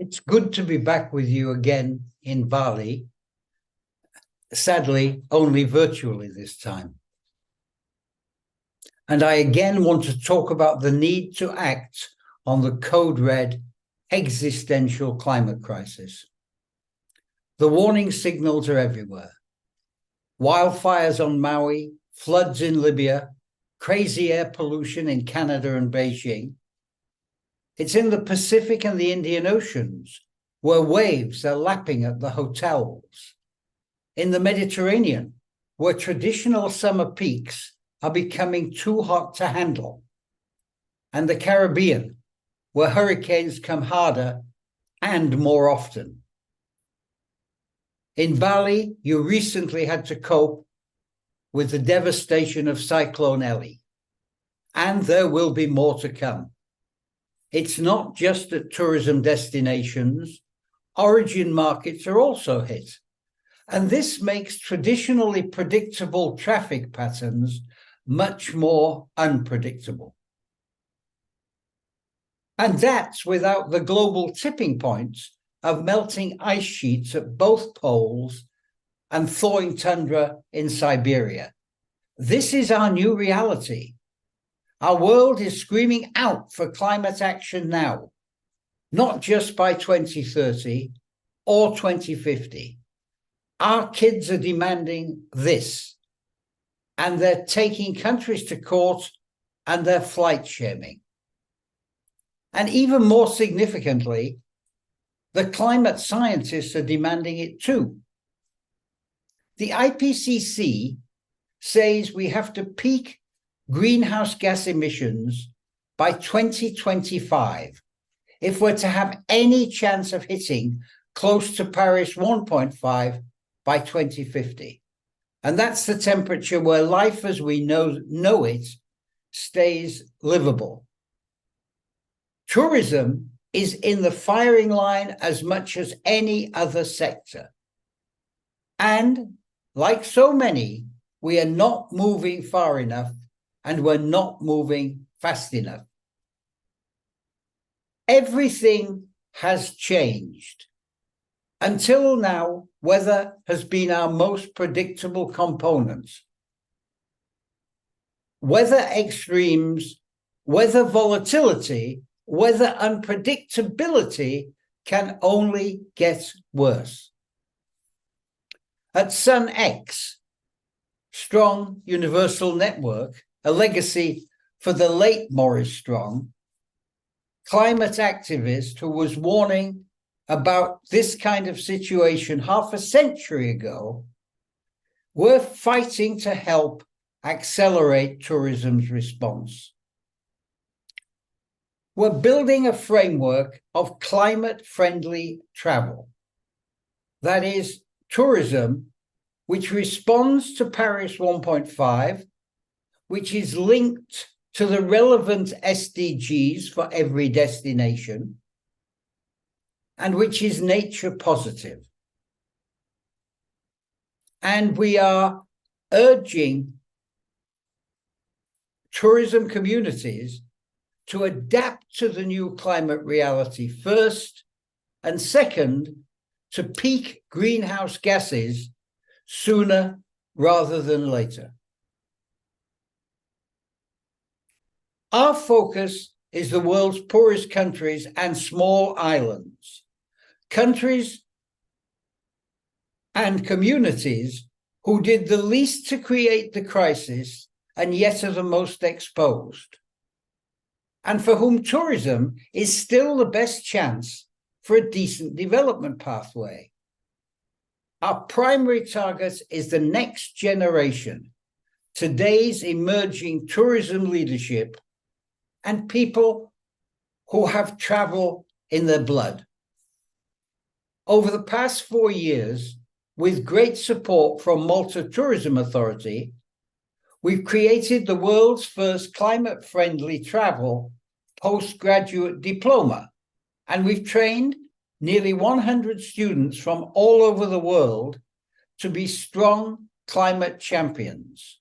It's good to be back with you again in Bali. Sadly, only virtually this time. And I again want to talk about the need to act on the code red existential climate crisis. The warning signals are everywhere. Wildfires on Maui, floods in Libya, crazy air pollution in Canada and Beijing. It's in the Pacific and the Indian Oceans, where waves are lapping at the hotels. In the Mediterranean, where traditional summer peaks are becoming too hot to handle. And the Caribbean, where hurricanes come harder and more often. In Bali, you recently had to cope with the devastation of Cyclone Ellie, and there will be more to come. It's not just at tourism destinations, origin markets are also hit. And this makes traditionally predictable traffic patterns much more unpredictable. And that's without the global tipping points of melting ice sheets at both poles and thawing tundra in Siberia. This is our new reality. Our world is screaming out for climate action now, not just by 2030 or 2050. Our kids are demanding this, and they're taking countries to court and they're flight shaming. And even more significantly, the climate scientists are demanding it too. The IPCC says we have to peak greenhouse gas emissions by 2025 if we're to have any chance of hitting close to Paris 1.5 by 2050. And that's the temperature where life as we know it stays livable. Tourism is in the firing line as much as any other sector. And like so many, we are not moving far enough and we're not moving fast enough. Everything has changed. Until now, weather has been our most predictable component. Weather extremes, weather volatility, weather unpredictability can only get worse. At Sun X, Strong Universal Network, a legacy for the late Maurice Strong, climate activist who was warning about this kind of situation half a century ago, we're fighting to help accelerate tourism's response. We're building a framework of climate-friendly travel. That is, tourism which responds to Paris 1.5, which is linked to the relevant SDGs for every destination, and which is nature positive. And we are urging tourism communities to adapt to the new climate reality first, and second, to peak greenhouse gases sooner rather than later. Our focus is the world's poorest countries and small islands, countries and communities who did the least to create the crisis and yet are the most exposed, and for whom tourism is still the best chance for a decent development pathway. Our primary target is the next generation, today's emerging tourism leadership, and people who have travel in their blood. Over the past 4 years, with great support from Malta Tourism Authority, we've created the world's first climate-friendly travel postgraduate diploma, and we've trained nearly 100 students from all over the world to be strong climate champions,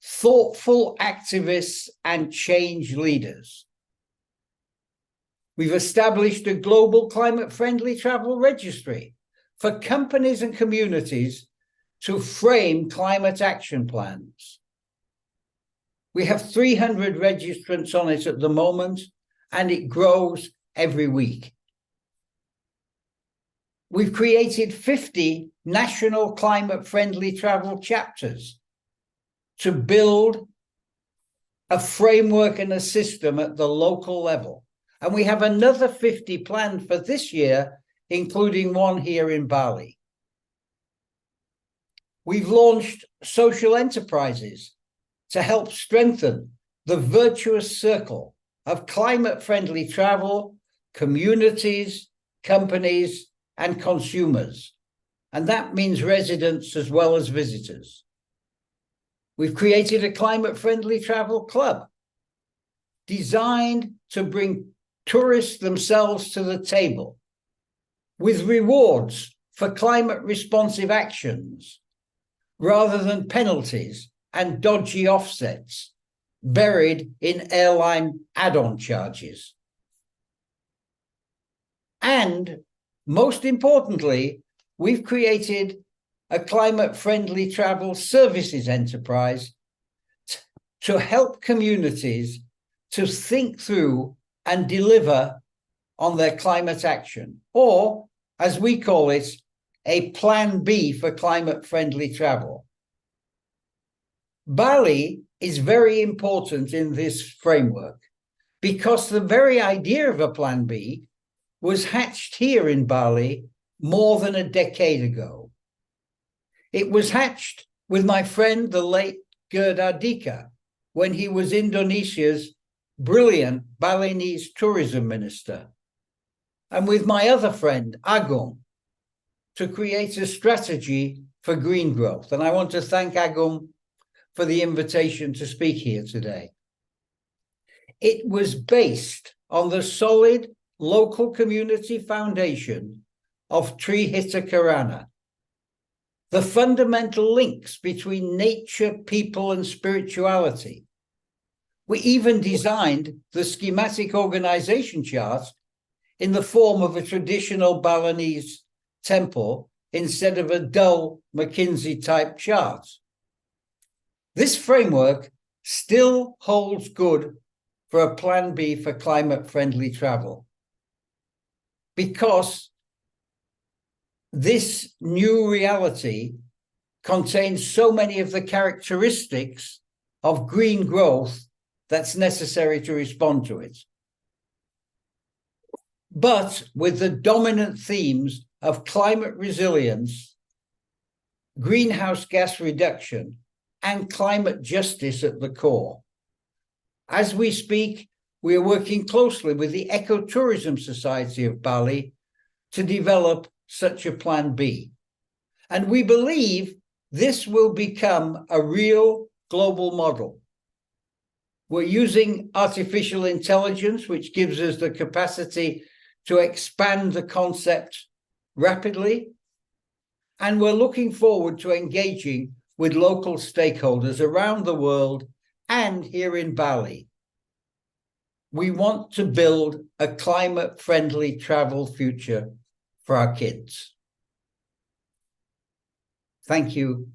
thoughtful activists, and change leaders. We've established a global climate-friendly travel registry for companies and communities to frame climate action plans. We have 300 registrants on it at the moment, and it grows every week. We've created 50 national climate-friendly travel chapters to build a framework and a system at the local level. And we have another 50 planned for this year, including one here in Bali. We've launched social enterprises to help strengthen the virtuous circle of climate-friendly travel, communities, companies, and consumers. And that means residents as well as visitors. We've created a climate-friendly travel club designed to bring tourists themselves to the table with rewards for climate-responsive actions rather than penalties and dodgy offsets buried in airline add-on charges. And most importantly, we've created a climate-friendly travel services enterprise to help communities to think through and deliver on their climate action, or as we call it, a plan B for climate-friendly travel. Bali is very important in this framework because the very idea of a plan B was hatched here in Bali more than a decade ago. It was hatched with my friend, the late Gerd Ardika, when he was Indonesia's brilliant Balinese tourism minister, and with my other friend, Agung, to create a strategy for green growth. And I want to thank Agung for the invitation to speak here today. It was based on the solid local community foundation of Trihita Karana, the fundamental links between nature, people, and spirituality. We even designed the schematic organization chart in the form of a traditional Balinese temple instead of a dull McKinsey-type chart. This framework still holds good for a plan B for climate-friendly travel, because this new reality contains so many of the characteristics of green growth that's necessary to respond to it. But with the dominant themes of climate resilience, greenhouse gas reduction, and climate justice at the core. As we speak, we are working closely with the Ecotourism Society of Bali to develop such a plan B. And we believe this will become a real global model. We're using artificial intelligence, which gives us the capacity to expand the concept rapidly. And we're looking forward to engaging with local stakeholders around the world and here in Bali. We want to build a climate-friendly travel future for our kids. Thank you